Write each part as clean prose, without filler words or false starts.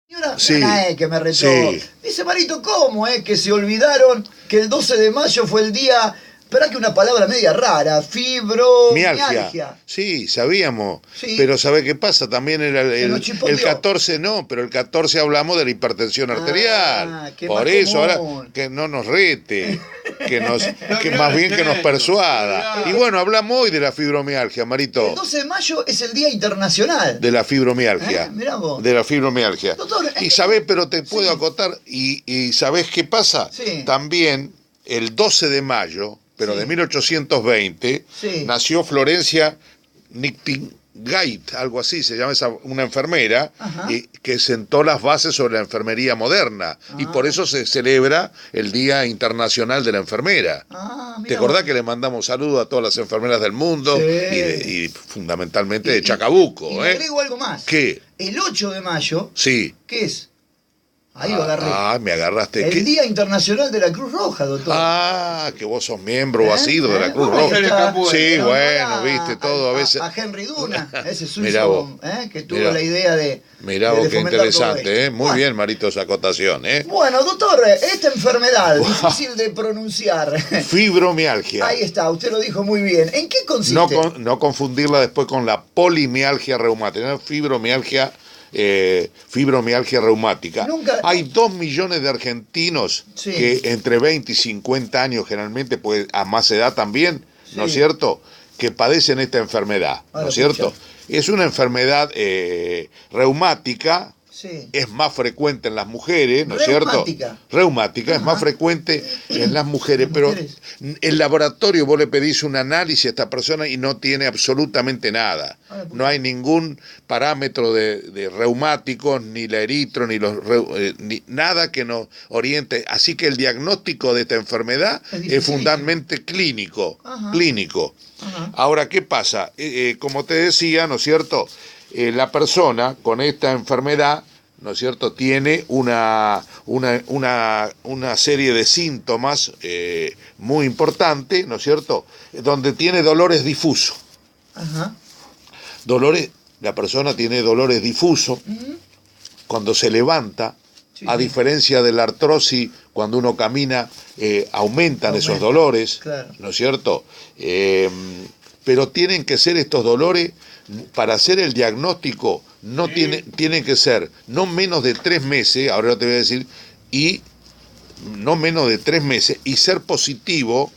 Señora Sí, que me retó. sí. Dice, Marito, ¿cómo es que se olvidaron que el 12 de mayo fue el día, esperá que una palabra media rara, fibromialgia? Sí, sabíamos. Sí. Pero ¿sabe qué pasa? También era Se nos el chispoteó. 14, no, pero el 14 hablamos de la hipertensión arterial. Qué Por más eso común. ahora que no nos rete, que más bien que nos persuada. Y bueno, hablamos hoy de la fibromialgia, Marito. El 12 de mayo es el Día Internacional. De la fibromialgia. Mirá vos. De la fibromialgia. Doctor, Y sabés, pero te puedo acotar, y ¿sabés qué pasa? Sí. También el 12 de mayo, pero Sí. de 1820, Sí. nació Florencia Nightingale, algo así, se llama una enfermera, que sentó las bases sobre la enfermería moderna. Y por eso se celebra el Día Internacional de la Enfermera. ¿Te acordás que le mandamos saludos a todas las enfermeras del mundo? Sí. Y fundamentalmente de Chacabuco. Y le agrego algo más. ¿Qué? El 8 de mayo, Sí. ¿qué es? Ahí lo agarré. Me agarraste. El Día Internacional de la Cruz Roja, doctor. Que vos sos miembro o has sido de la Cruz ¿Cómo Roja. está? Sí, Pero bueno, viste, todo a veces. A Henry Duna, ese Mirá vos. suizo, que tuvo Mirá. la idea de. Mirá de vos, qué fomentar todo interesante, esto. Muy Bueno. bien, Marito, esa acotación, Bueno, doctor, esta enfermedad difícil de pronunciar. Fibromialgia. Ahí está, usted lo dijo muy bien. ¿En qué consiste? No confundirla después con la polimialgia reumática, ¿no? Fibromialgia reumática. Hay 2 millones de argentinos que entre 20 y 50 años generalmente, pues a más edad también, ¿no es cierto?, que padecen esta enfermedad, ¿no es cierto? Es una enfermedad reumática. Sí. Es más frecuente en las mujeres, ¿no es cierto? Reumática, es más frecuente en las mujeres, pero el laboratorio vos le pedís un análisis a esta persona y no tiene absolutamente nada. No hay ningún parámetro de reumáticos, ni la eritro, ni nada que nos oriente. Así que el diagnóstico de esta enfermedad es fundamentalmente clínico. Ahora, ¿qué pasa? Como te decía, ¿no es cierto?, la persona con esta enfermedad, ¿no es cierto?, tiene una serie de síntomas muy importantes, ¿no es cierto?, donde tiene dolores difusos. La persona tiene dolores difusos cuando se levanta, a diferencia de la artrosis, cuando uno camina, aumentan esos dolores, ¿no es cierto? Pero tienen que ser estos dolores, para hacer el diagnóstico, tienen que ser no menos de 3 meses, ahora te voy a decir, y no menos de 3 meses, y ser positivo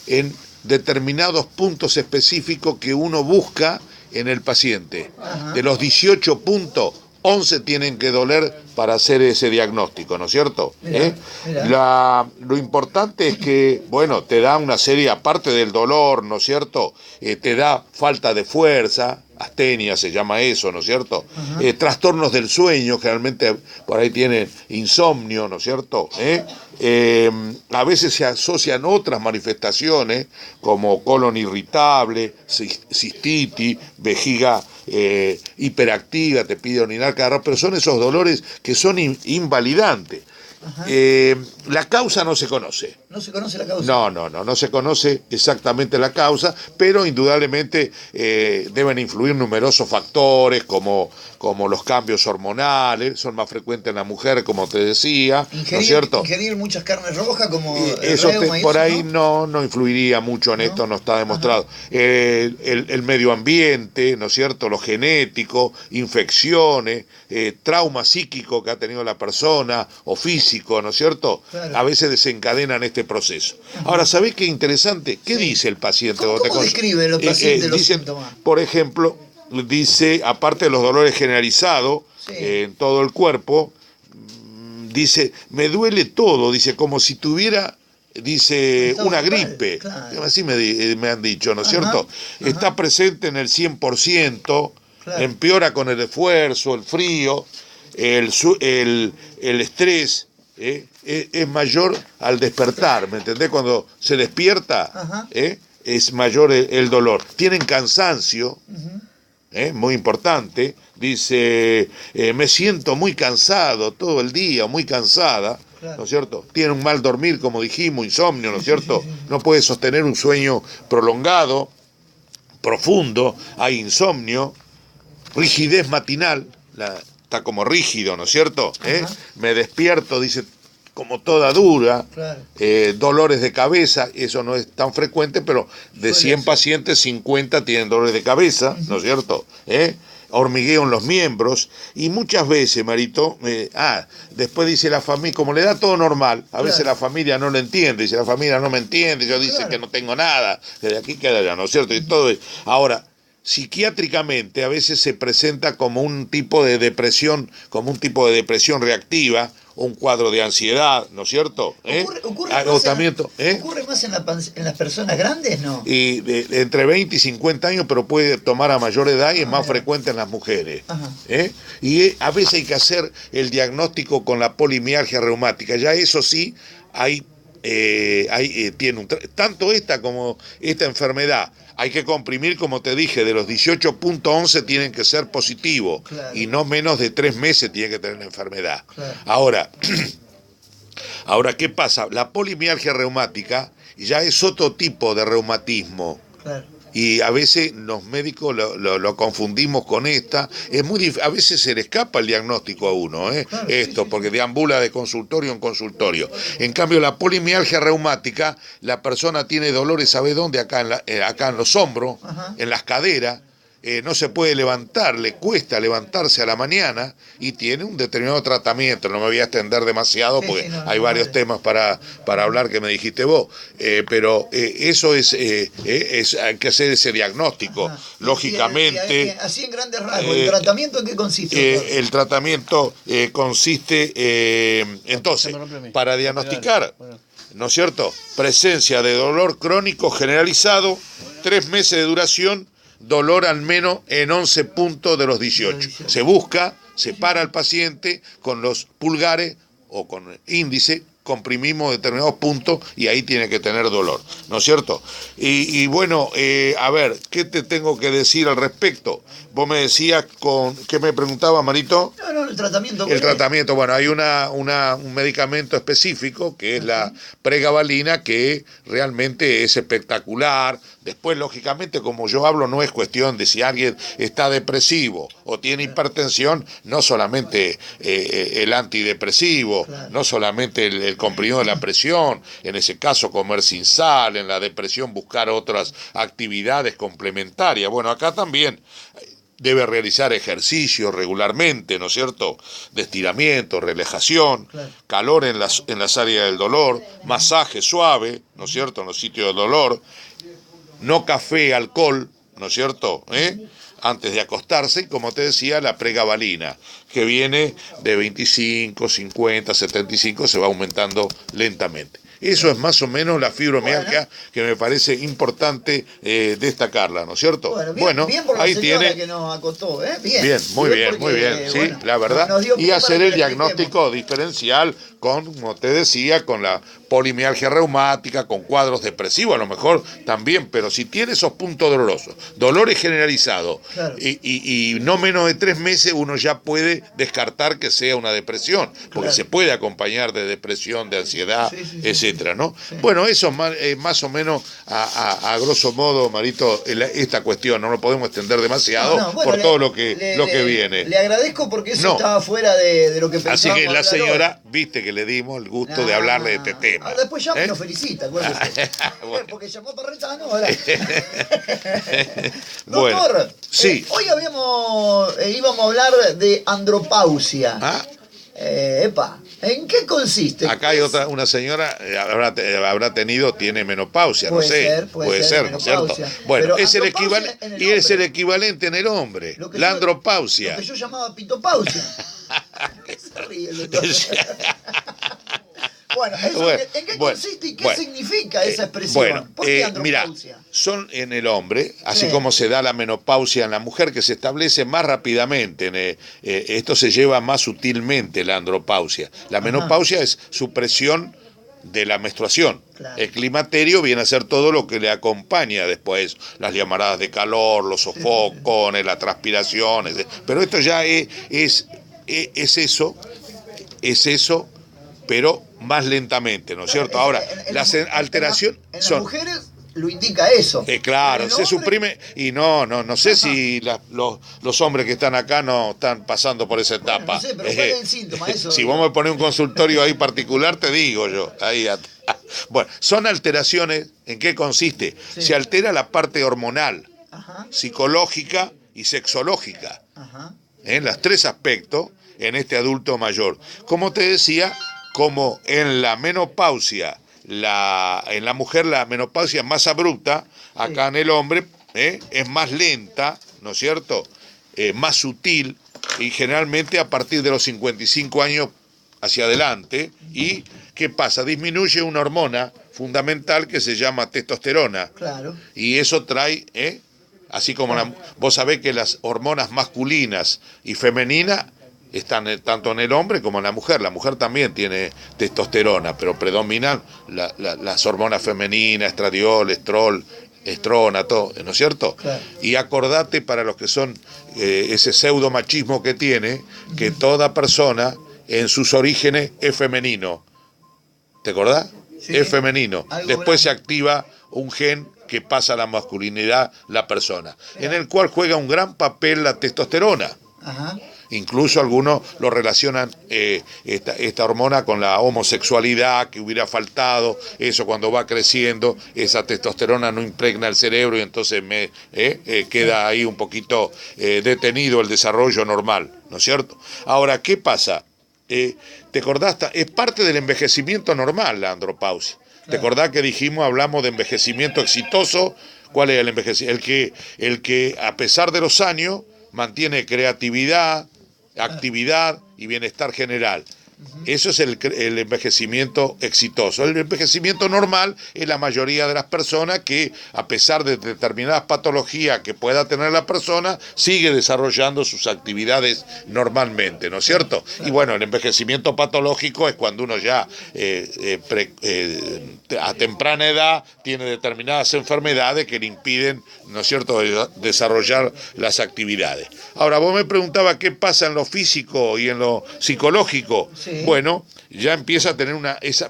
en determinados puntos específicos que uno busca en el paciente. De los 18 puntos, 11 tienen que doler para hacer ese diagnóstico, ¿no es cierto? Lo importante es que, bueno, te da una serie, aparte del dolor, ¿no es cierto?, te da falta de fuerza, astenia se llama eso, ¿no es cierto? Trastornos del sueño, generalmente por ahí tienen insomnio, ¿no es cierto? A veces se asocian otras manifestaciones como colon irritable, cistitis, vejiga hiperactiva, te pide orinar cada rato, pero son esos dolores que son invalidantes. La causa no se conoce. ¿No se conoce la causa? No se conoce exactamente la causa, pero indudablemente deben influir numerosos factores como los cambios hormonales, son más frecuentes en la mujer, como te decía, ¿no es cierto? Ingerir muchas carnes rojas como eso por ahí ¿no? no influiría mucho en esto, no está demostrado. El medio ambiente, ¿no es cierto?, lo genético, infecciones, trauma psíquico que ha tenido la persona o físico, ¿no es cierto? A veces desencadenan este proceso. Ahora, ¿sabés qué interesante? ¿Qué dice el paciente? ¿Cómo describe el paciente los síntomas? Por ejemplo, dice, aparte de los dolores generalizados en todo el cuerpo, dice, me duele todo, dice, como si tuviera, dice, una gripe. Así me han dicho, ¿no es cierto? Está presente en el 100%, empeora con el esfuerzo, el frío, el estrés, es mayor al despertar, ¿me entendés? Cuando se despierta, es mayor el dolor. Tienen cansancio, muy importante, dice, me siento muy cansado todo el día, muy cansada, ¿no es cierto? Tiene un mal dormir, como dijimos, insomnio, ¿no es cierto? No puede sostener un sueño prolongado, profundo, hay insomnio, rigidez matinal, está como rígido, ¿no es cierto? Me despierto, dice, como toda dura, claro. Dolores de cabeza, eso no es tan frecuente, pero de 100 pacientes, 50 tienen dolores de cabeza, ¿no es cierto? Hormigueo en los miembros, y muchas veces, Marito, después dice la familia, como le da todo normal, a veces la familia no lo entiende, dice la familia no me entiende, yo dice que no tengo nada, que de aquí queda ya, ¿no es cierto? Y todo. Ahora, psiquiátricamente a veces se presenta como un tipo de depresión, reactiva, un cuadro de ansiedad, ¿no es cierto? ¿Ocurre Agotamiento. ¿Ocurre más en las personas grandes, no? Y entre 20 y 50 años, pero puede tomar a mayor edad y es más frecuente en las mujeres. Y a veces hay que hacer el diagnóstico con la polimialgia reumática. Ya eso sí, tiene tanto esta como esta enfermedad. Hay que comprimir, como te dije, de los 18.11 tienen que ser positivos, y no menos de 3 meses tiene que tener la enfermedad. Ahora, ¿qué pasa? La polimialgia reumática ya es otro tipo de reumatismo. Y a veces los médicos lo confundimos con esta. Es a veces se le escapa el diagnóstico a uno, porque deambula de consultorio en consultorio. En cambio, la polimialgia reumática, la persona tiene dolores, ¿sabe dónde? Acá en los hombros, en las caderas. No se puede levantar, le cuesta levantarse a la mañana y tiene un determinado tratamiento. No me voy a extender demasiado porque hay varios temas para hablar que me dijiste vos, pero eso hay que hacer ese diagnóstico. Lógicamente. Así en grandes rasgos, ¿el tratamiento en qué consiste? El tratamiento consiste, entonces, para diagnosticar, ¿no es cierto? Presencia de dolor crónico generalizado, 3 meses de duración, dolor al menos en 11 puntos de los 18. Se busca, se para al paciente con los pulgares o con índice, comprimimos determinados puntos y ahí tiene que tener dolor, ¿no es cierto? Y bueno, a ver, ¿qué te tengo que decir al respecto? Vos me decías ¿qué me preguntaba, Marito? No, el tratamiento. El tratamiento, bueno, hay un medicamento específico que es la pregabalina, que realmente es espectacular. Después, lógicamente, como yo hablo, no es cuestión de si alguien está depresivo o tiene hipertensión, no solamente el antidepresivo, no solamente el comprimido de la presión, en ese caso comer sin sal, en la depresión buscar otras actividades complementarias. Bueno, acá también debe realizar ejercicio regularmente, ¿no es cierto? De estiramiento, relajación, calor en las áreas del dolor, masaje suave, ¿no es cierto?, en los sitios del dolor, no café, alcohol, ¿no es cierto?, antes de acostarse, y como te decía, la pregabalina, que viene de 25, 50, 75, se va aumentando lentamente. Eso es más o menos la fibromialgia que me parece importante destacarla, ¿no es cierto? Bien por la ahí tiene que nos acotó, Bien, muy bien, sí, la verdad. Y hacer el diagnóstico diferencial como te decía, con la polimialgia reumática, con cuadros depresivos, a lo mejor también, pero si tiene esos puntos dolorosos, dolores generalizados, y no menos de 3 meses, uno ya puede descartar que sea una depresión, porque se puede acompañar de depresión, de ansiedad, etcétera, ¿no? Bueno, eso es más o menos a grosso modo, Marito, esta cuestión. No lo podemos extender demasiado por todo lo que viene. Le agradezco porque eso estaba fuera de lo que pensábamos. Así que la señora, viste que le dimos el gusto de hablarle de este tema. Después ya me lo felicita, acuérdese. Porque llamó Parretano, ahora. Doctor, sí. Hoy íbamos a hablar de andropausia. ¿En qué consiste? Acá hay una señora, tiene menopausia, no sé, puede ser, ¿no es cierto? Bueno, es el equivalente en el hombre, la andropausia. Lo que yo llamaba pitopausia. Se ríe el doctor. Bueno, ¿en qué consiste y qué significa esa expresión? ¿Por qué andropausia? Mira, son en el hombre, así como se da la menopausia en la mujer, que se establece más rápidamente. Esto se lleva más sutilmente, la andropausia. La menopausia es supresión de la menstruación. El climaterio viene a ser todo lo que le acompaña después, las llamaradas de calor, los sofocones, las transpiraciones. Pero esto ya es eso, pero más lentamente, ¿no es cierto? Ahora, las alteraciones son... ¿En las mujeres lo indica eso. Claro, se suprime, y no sé si los hombres que están acá no están pasando por esa etapa. Bueno, no sé, pero ¿cuál es el síntoma? Eso, si vos me ponés un consultorio ahí particular, te digo yo. Bueno, son alteraciones, ¿en qué consiste? Sí. Se altera la parte hormonal, psicológica y sexológica. Las tres aspectos en este adulto mayor. Como te decía, como en la menopausia, en la mujer la menopausia es más abrupta, acá en el hombre es más lenta, ¿no es cierto? Más sutil, y generalmente a partir de los 55 años hacia adelante. ¿Y qué pasa? Disminuye una hormona fundamental que se llama testosterona. Claro. Y eso trae, así como vos sabés que las hormonas masculinas y femeninas están tanto en el hombre como en la mujer. La mujer también tiene testosterona, pero predominan las hormonas femeninas, estradiol, estrona, todo, ¿no es cierto? Claro. Y acordate, para los que son ese pseudo machismo que tiene, que toda persona en sus orígenes es femenino. ¿Te acordás? Sí. Es femenino. Después se activa un gen que pasa a la masculinidad la persona, en el cual juega un gran papel la testosterona. Ajá. Incluso algunos lo relacionan esta hormona con la homosexualidad, que hubiera faltado, eso cuando va creciendo, esa testosterona no impregna el cerebro y entonces queda ahí un poquito detenido el desarrollo normal, ¿no es cierto? Ahora, ¿qué pasa? ¿Te acordás? Es parte del envejecimiento normal la andropausia. ¿Te acordás que hablamos de envejecimiento exitoso? ¿Cuál es el envejecimiento? El que a pesar de los años mantiene creatividad, actividad y bienestar general. Eso es el envejecimiento exitoso. El envejecimiento normal es la mayoría de las personas que, a pesar de determinadas patologías que pueda tener la persona, sigue desarrollando sus actividades normalmente, ¿no es cierto? Y bueno, el envejecimiento patológico es cuando uno ya a temprana edad tiene determinadas enfermedades que le impiden, ¿no es cierto?, desarrollar las actividades. Ahora, vos me preguntabas qué pasa en lo físico y en lo psicológico. Sí. Bueno, ya empieza a tener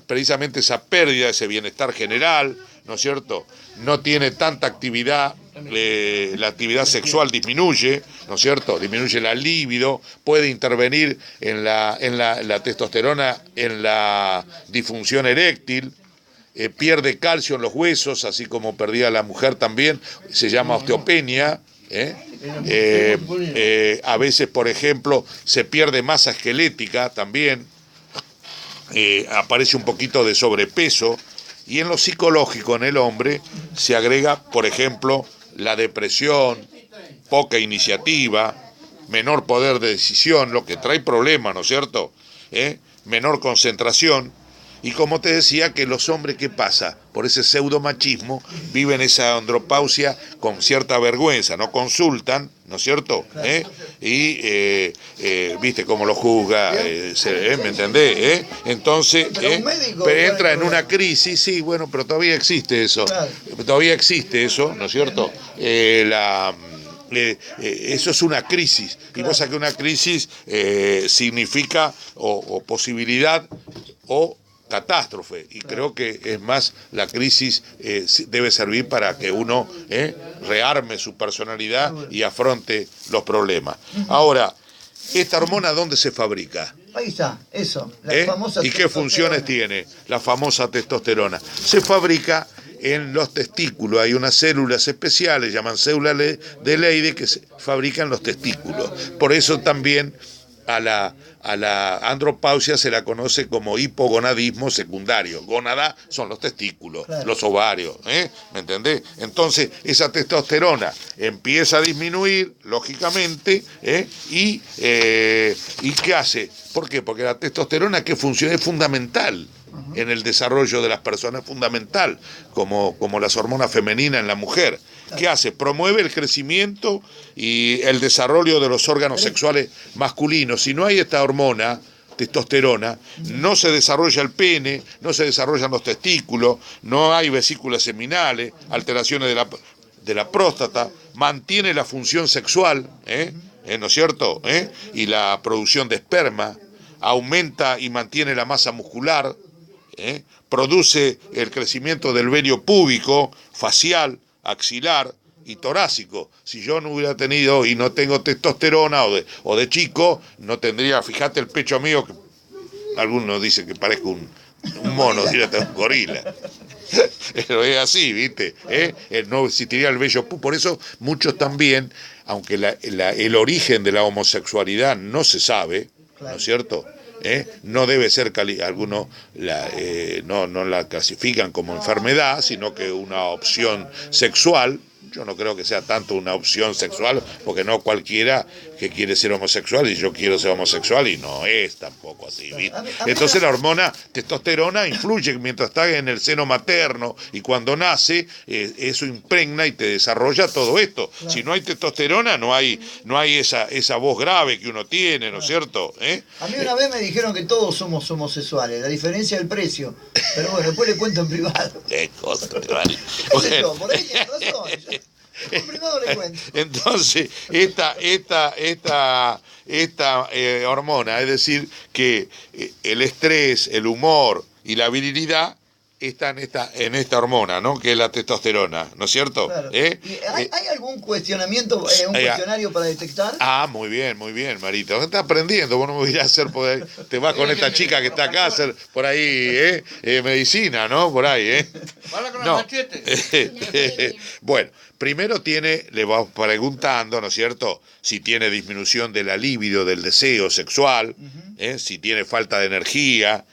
precisamente esa pérdida, ese bienestar general, ¿no es cierto? No tiene tanta actividad, la actividad sexual disminuye, ¿no es cierto? Disminuye la libido, puede intervenir en la testosterona, en la disfunción eréctil, pierde calcio en los huesos, así como perdía la mujer también, se llama osteopenia. A veces, por ejemplo, se pierde masa esquelética también, aparece un poquito de sobrepeso, y en lo psicológico en el hombre se agrega, por ejemplo, la depresión, poca iniciativa, menor poder de decisión, lo que trae problemas, ¿no es cierto? Menor concentración. Y como te decía, que los hombres, ¿qué pasa? Por ese pseudomachismo viven esa andropausia con cierta vergüenza, no consultan, ¿no es cierto? Y viste cómo lo juzga, ¿me entendés? Entonces entra en una crisis, sí, bueno, pero todavía existe eso, ¿no es cierto? Eso es una crisis, y vos sabés que una crisis significa o posibilidad o catástrofe, y creo que es más, la crisis debe servir para que uno rearme su personalidad y afronte los problemas. Ahora, ¿esta hormona dónde se fabrica? Ahí está, eso, la famosa ¿Y qué funciones tiene la famosa testosterona? Se fabrica en los testículos, hay unas células especiales, llaman células de Leydig, que se fabrican en los testículos. Por eso también a la andropausia se la conoce como hipogonadismo secundario. Gónada son los testículos, claro, los ovarios, ¿me entendés? Entonces esa testosterona empieza a disminuir, lógicamente, y ¿qué hace? ¿Por qué? Porque la testosterona, ¿qué funciona? Es fundamental en el desarrollo de las personas, fundamental, como las hormonas femeninas en la mujer. ¿Qué hace? Promueve el crecimiento y el desarrollo de los órganos sexuales masculinos. Si no hay esta hormona, testosterona, no se desarrolla el pene, no se desarrollan los testículos, no hay vesículas seminales, alteraciones de la próstata, mantiene la función sexual, ¿no es cierto? Y la producción de esperma, aumenta y mantiene la masa muscular, produce el crecimiento del vello púbico, facial, axilar y torácico. Si yo no hubiera tenido y no tengo testosterona o de chico, no tendría, fíjate el pecho mío, que algunos dicen que parezco un mono, un gorila. Pero es así, ¿viste? No existiría el vello púbico. Por eso muchos también, aunque el origen de la homosexualidad no se sabe, ¿no es cierto?, no debe ser, algunos no la clasifican como enfermedad, sino que una opción sexual. Yo no creo que sea tanto una opción sexual, porque no cualquiera que quiere ser homosexual y yo quiero ser homosexual y no es tampoco así, ¿viste? Entonces la hormona testosterona influye mientras está en el seno materno y cuando nace, eso impregna y te desarrolla todo esto. Claro. Si no hay testosterona, no hay esa voz grave que uno tiene, ¿no es cierto? A mí una vez me dijeron que todos somos homosexuales, la diferencia es el precio. Pero bueno, después le cuento en privado. ¿Qué cosa? Bueno. Por ahí tienes razón. En privado le cuento. Entonces, esta hormona, es decir, que el estrés, el humor y la virilidad están en esta hormona, ¿no?, que es la testosterona, ¿no es cierto? Claro. ¿Hay algún cuestionamiento, un cuestionario para detectar? Muy bien, Marito. Estás aprendiendo, vos no me irás a hacer poder. Te vas con esta chica que está acá a hacer por ahí, medicina, ¿no? Por ahí, No. Bueno, primero le vas preguntando, ¿no es cierto?, si tiene disminución de la libido, del deseo sexual, si tiene falta de energía,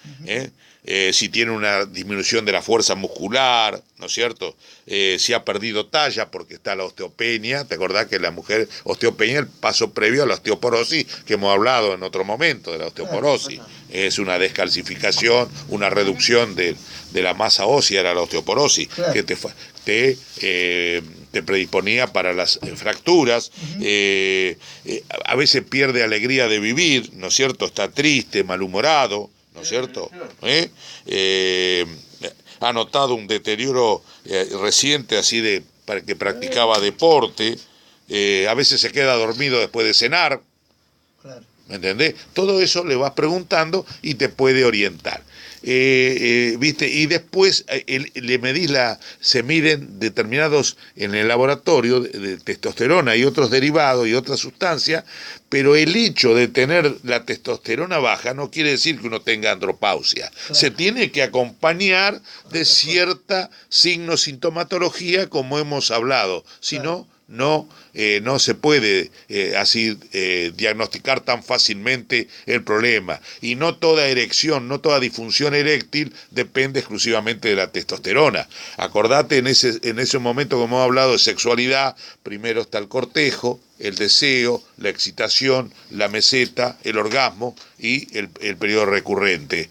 si tiene una disminución de la fuerza muscular, ¿no es cierto? Si ha perdido talla porque está la osteopenia. ¿Te acordás que la mujer osteopenia, el paso previo a la osteoporosis, que hemos hablado en otro momento de la osteoporosis? Es una descalcificación, una reducción de la masa ósea, era la osteoporosis, que te predisponía para las fracturas. A veces pierde alegría de vivir, ¿no es cierto? Está triste, malhumorado, ¿no es cierto? Ha notado un deterioro reciente así para que practicaba deporte, a veces se queda dormido después de cenar. Claro. ¿Me entendés? Todo eso le vas preguntando y te puede orientar. ¿Viste? Y después se miden determinados en el laboratorio de testosterona y otros derivados y otras sustancias, pero el hecho de tener la testosterona baja no quiere decir que uno tenga andropausia. Claro. Se tiene que acompañar de cierta sintomatología, como hemos hablado, si no, no se puede así diagnosticar tan fácilmente el problema. Y no toda erección, no toda disfunción eréctil depende exclusivamente de la testosterona. Acordate, en ese momento, como hemos hablado de sexualidad, primero está el cortejo, el deseo, la excitación, la meseta, el orgasmo y el periodo recurrente,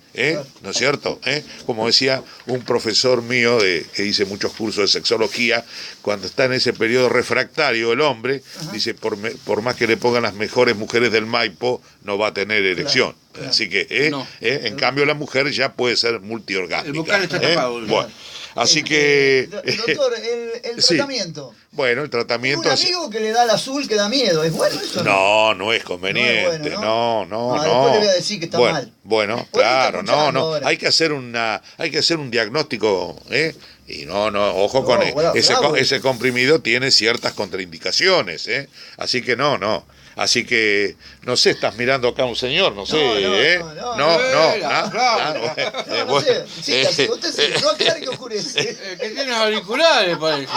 ¿no es cierto? Como decía un profesor mío que hice muchos cursos de sexología, cuando está en ese periodo refractario el hombre, dice, por más que le pongan las mejores mujeres del Maipo, no va a tener erección. Claro. Así que, en cambio, la mujer ya puede ser multiorgásmica. El vocal está tapado. Bueno. Así que... Doctor, el tratamiento. Sí. Bueno, el tratamiento... Un amigo que le da el azul que da miedo, ¿es bueno eso? No es conveniente, no. Después le voy a decir que está mal. Bueno, después claro, no. ahora. Hay que hacer un diagnóstico, y ojo con ese comprimido tiene ciertas contraindicaciones, así que no. Así que, no sé, estás mirando acá a un señor, no sé, No. Usted sí, no aclare que oscurece. Que tienes auriculares, parece.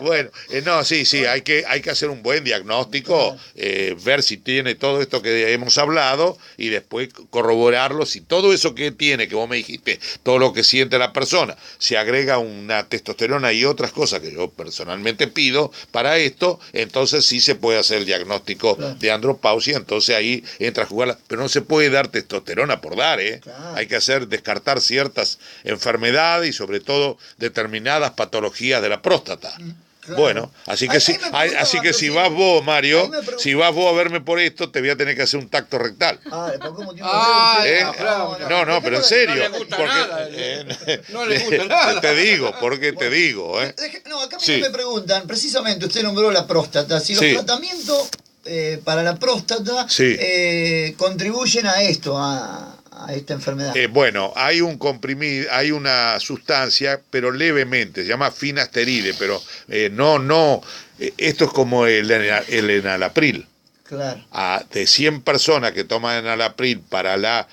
Bueno, sí, hay que hacer un buen diagnóstico, ver si tiene todo esto que hemos hablado y después corroborarlo. Si todo eso que tiene, que vos me dijiste, todo lo que siente la persona, se agrega una testosterona y otras cosas que yo personalmente pido para esto, entonces sí se puede hacer el diagnóstico de andropausia. Entonces ahí entra a jugar, pero no se puede dar testosterona por dar, Claro. Hay que descartar ciertas enfermedades y sobre todo determinadas patologías de la próstata. Claro. Bueno, así que si vas vos, Mario, si vas vos a verme por esto, te voy a tener que hacer un tacto rectal. Pero pero en serio. No le gusta nada. Te digo. No, acá me preguntan, precisamente usted nombró la próstata, si los tratamientos para la próstata Sí. contribuyen a esto, a esta enfermedad. Bueno, hay un comprimido, hay una sustancia, pero levemente, se llama finasteride, pero esto es como el enalapril. Claro. De 100 personas que toman enalapril para la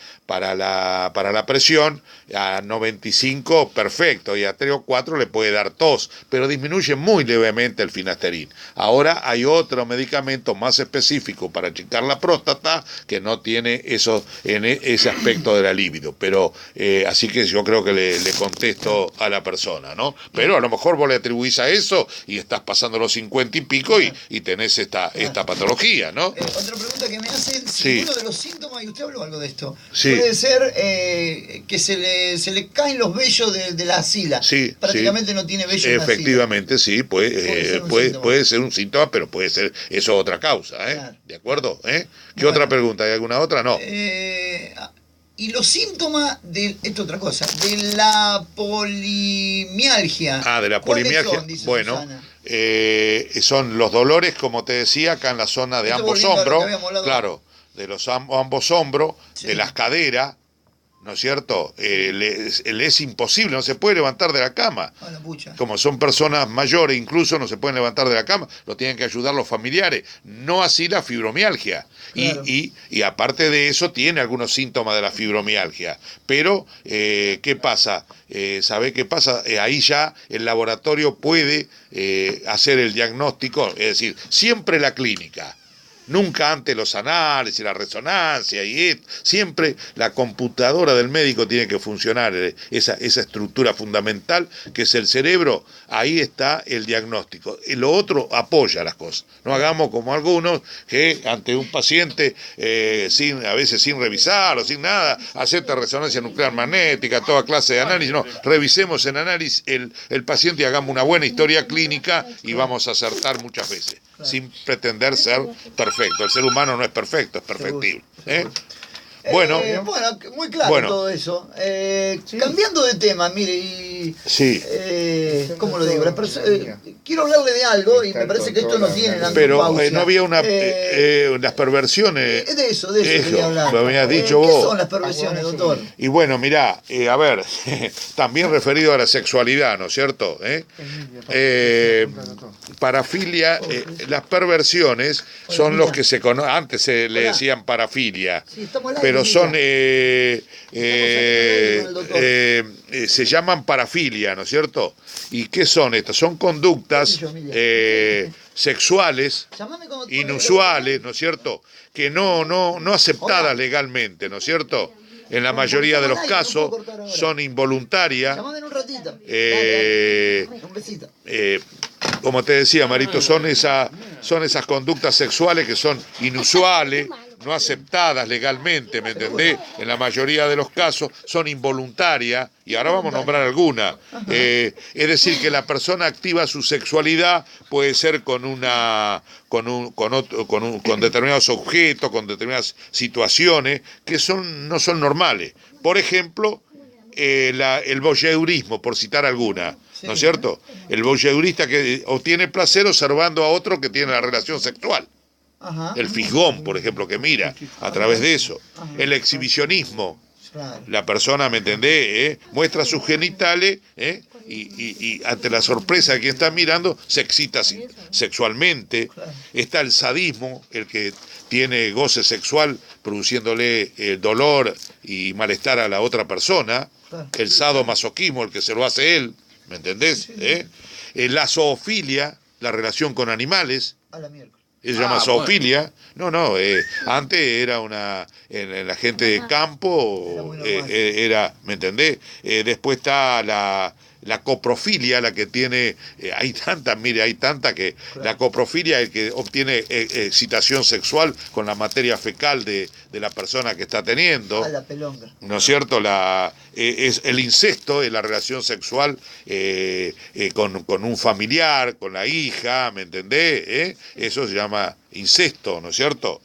presión, a 95 perfecto, y a 3 o 4 le puede dar tos, pero disminuye muy levemente el finasterín. Ahora hay otro medicamento más específico para achicar la próstata que no tiene ese aspecto de la libido, pero así que yo creo que le contesto a la persona, ¿no? Pero a lo mejor vos le atribuís a eso y estás pasando los 50 y pico y tenés esta patología, ¿no? Otra pregunta que me hacen, si Sí. uno de los síntomas, y usted habló algo de esto, Sí. puede ser que se le caen los vellos de la axila. Sí, prácticamente sí. no tiene vellos en la axila. Efectivamente, sí, puede ser un síntoma, pero puede ser eso otra causa, ¿eh? Claro. ¿De acuerdo? ¿Qué Bueno. otra pregunta? ¿Hay alguna otra? No. Y los síntomas esto otra cosa, de la polimialgia. De la ¿cuáles polimialgia. son, dice Bueno, Susana? son los dolores, como te decía, acá en la zona de Esto ambos volviendo a lo que hombros, habíamos hablado. claro, de los ambos hombros, Sí. de las caderas, ¿no es cierto? Le es imposible, no se puede levantar de la cama. Ah, la pucha. Como son personas mayores, incluso no se pueden levantar de la cama, lo tienen que ayudar los familiares, no así la fibromialgia. Claro. Y aparte de eso, tiene algunos síntomas de la fibromialgia. Pero, ¿qué pasa? ¿Sabe qué pasa? Ahí ya el laboratorio puede hacer el diagnóstico, es decir, siempre la clínica. Nunca antes los análisis, la resonancia siempre la computadora del médico tiene que funcionar, esa estructura fundamental que es el cerebro, ahí está el diagnóstico. Y lo otro apoya las cosas. No hagamos como algunos que ante un paciente, a veces sin revisar o sin nada, acepta resonancia nuclear magnética, toda clase de análisis. No, revisemos en análisis el paciente y hagamos una buena historia clínica y vamos a acertar muchas veces, sin pretender ser perfecto. El ser humano no es perfecto, es perfectible. Bueno, muy claro bueno. todo eso. Cambiando de tema, mire, sí. ¿Cómo lo digo? Quiero hablarle de algo y me parece que esto no tiene la Pero andropausia. no había las perversiones. De eso quería hablar. Lo habías dicho ¿Qué vos. son las perversiones, doctor? Y bueno, mirá, a ver, también referido a la sexualidad, ¿no es cierto? Parafilia, las perversiones son los que se conocen, antes se le decían parafilia, Sí, estamos al aire, pero son, mira. se llaman parafilia, ¿no es cierto? ¿Y qué son estas? Son conductas sexuales Llamame cuando tú inusuales, ¿no es cierto? Que no aceptadas legalmente, ¿no es cierto? En la mayoría de los casos son involuntarias. Llamame en un ratito. Un besito. Como te decía, Marito, son esas conductas sexuales que son inusuales, no aceptadas legalmente, ¿me entendés? En la mayoría de los casos son involuntarias, y ahora vamos a nombrar algunas. Es decir, que la persona activa su sexualidad puede ser con determinados objetos, con determinadas situaciones que no son normales. Por ejemplo, el voyeurismo, por citar alguna, ¿no es cierto? El voyeurista que obtiene placer observando a otro que tiene la relación sexual. Ajá. El fisgón, por ejemplo, que mira a través de eso. El exhibicionismo. Claro. La persona, ¿me entendés? Muestra sus genitales y ante la sorpresa de quien está mirando, se excita sexualmente. Está el sadismo, el que tiene goce sexual produciéndole dolor y malestar a la otra persona. El sadomasoquismo, el que se lo hace él, ¿me entendés? La zoofilia, la relación con animales. A la miércoles. Se llama zoofilia. No, antes era en la gente de campo, era, ¿me entendés? Después está la coprofilia, la que tiene, hay tanta que la coprofilia es el que obtiene excitación sexual con la materia fecal de la persona que está teniendo. A la pelonga. ¿No es cierto? Es el incesto, es la relación sexual con un familiar, con la hija, ¿me entendés? Eso se llama incesto, ¿no es cierto?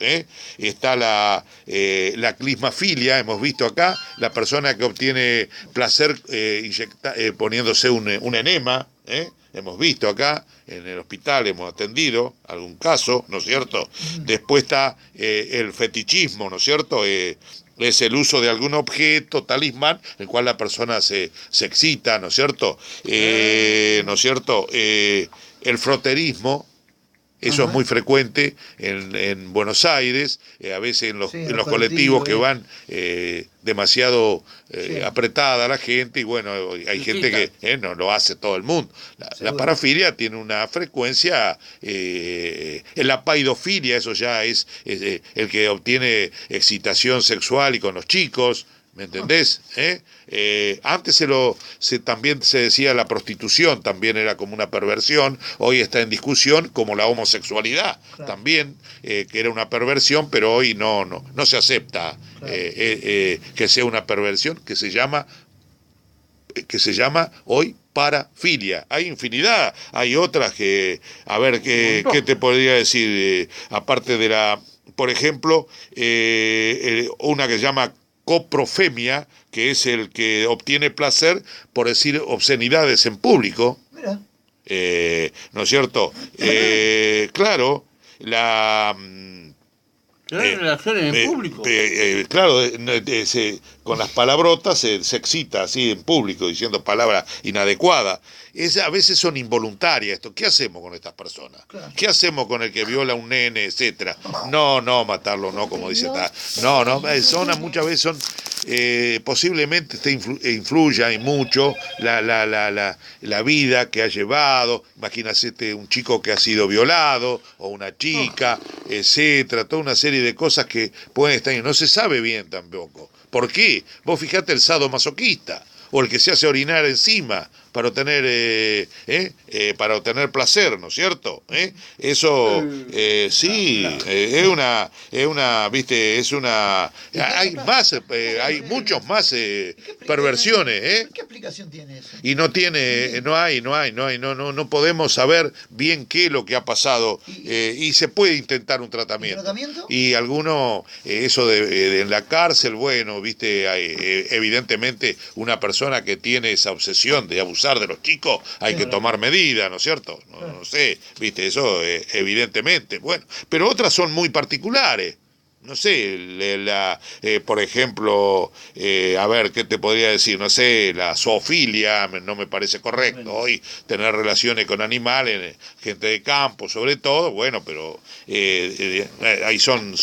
Está la clismafilia, hemos visto acá, la persona que obtiene placer poniéndose un enema, hemos visto acá, en el hospital hemos atendido algún caso, ¿no es cierto? Después está el fetichismo, ¿no es cierto? Es el uso de algún objeto, talismán, en el cual la persona se excita, ¿no es cierto? ¿No es cierto? El froterismo, eso es muy frecuente en Buenos Aires, a veces en los colectivos que van demasiado apretada la gente, y bueno, hay gente que no lo hace todo el mundo. La parafilia tiene una frecuencia, la paidofilia, eso ya es el que obtiene excitación sexual y con los chicos, ¿me entendés? Antes también se decía la prostitución, también era como una perversión, hoy está en discusión como la homosexualidad, también, que era una perversión, pero hoy no se acepta que sea una perversión, que se llama hoy parafilia. Hay infinidad, hay otras que, a ver, ¿qué te podría decir? Aparte de por ejemplo, una que se llama coprofemia, que es el que obtiene placer por decir obscenidades en público. Mira. ¿No es cierto? Claro, relaciones en público. Claro, con las palabrotas se excita así en público, diciendo palabras inadecuadas. A veces son involuntarias esto. ¿Qué hacemos con estas personas? Claro. ¿Qué hacemos con el que viola a un nene, etcétera? No, matarlo, no, como dice. Muchas veces son, posiblemente influya y mucho la vida que ha llevado. Imagínate un chico que ha sido violado, o una chica, etcétera, toda una serie de cosas que pueden estar, y no se sabe bien tampoco. ¿Por qué? Vos fijate el sadomasoquista, o el que se hace orinar encima para obtener placer, ¿no es cierto? Eso sí, hay muchos más perversiones, ¿Qué explicación tiene eso? Y no podemos saber bien qué es lo que ha pasado, y se puede intentar un tratamiento. ¿Tratamiento? Y alguno, eso de en la cárcel, bueno, evidentemente una persona que tiene esa obsesión de abusar de los chicos, hay que tomar medidas, ¿no es cierto? No sé, eso evidentemente. Bueno, pero otras son muy particulares. No sé, por ejemplo, a ver, ¿qué te podría decir? No sé, la zoofilia no me parece correcto. Hoy tener relaciones con animales, gente de campo sobre todo, bueno, pero ahí son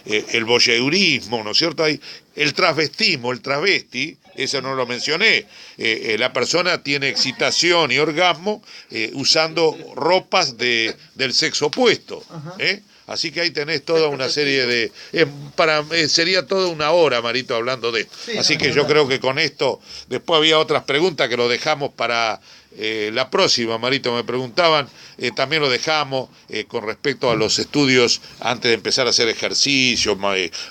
el voyeurismo, ¿no es cierto? Hay el transvestismo, el travesti, eso no lo mencioné. La persona tiene excitación y orgasmo usando ropas del sexo opuesto, Así que ahí tenés toda una serie de... sería toda una hora, Marito, hablando de esto. Sí, así que yo creo que con esto... Después había otras preguntas que lo dejamos para la próxima, Marito. Me preguntaban, también lo dejamos con respecto a los estudios antes de empezar a hacer ejercicio,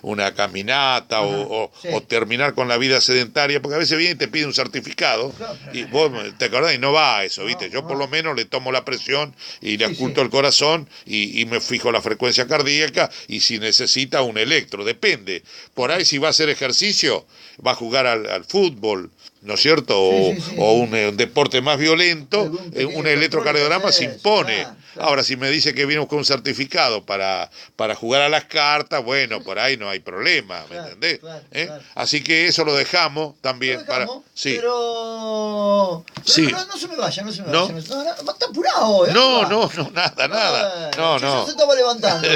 una caminata o terminar con la vida sedentaria, porque a veces viene y te pide un certificado, y vos te acordás y no va a eso, ¿viste? Yo por lo menos le tomo la presión y le oculto el corazón y me fijo la frecuencia cardíaca, y si necesita un electro, depende. Por ahí si va a hacer ejercicio, va a jugar al fútbol, ¿no es cierto? O un deporte más violento, un electrocardiograma se impone. Ahora, si me dice que viene con un certificado para jugar a las cartas, bueno, por ahí no hay problema, ¿me entendés? Así que eso lo dejamos también. Pero no se me vaya, no está apurado, nada. No. Se estaba levantando.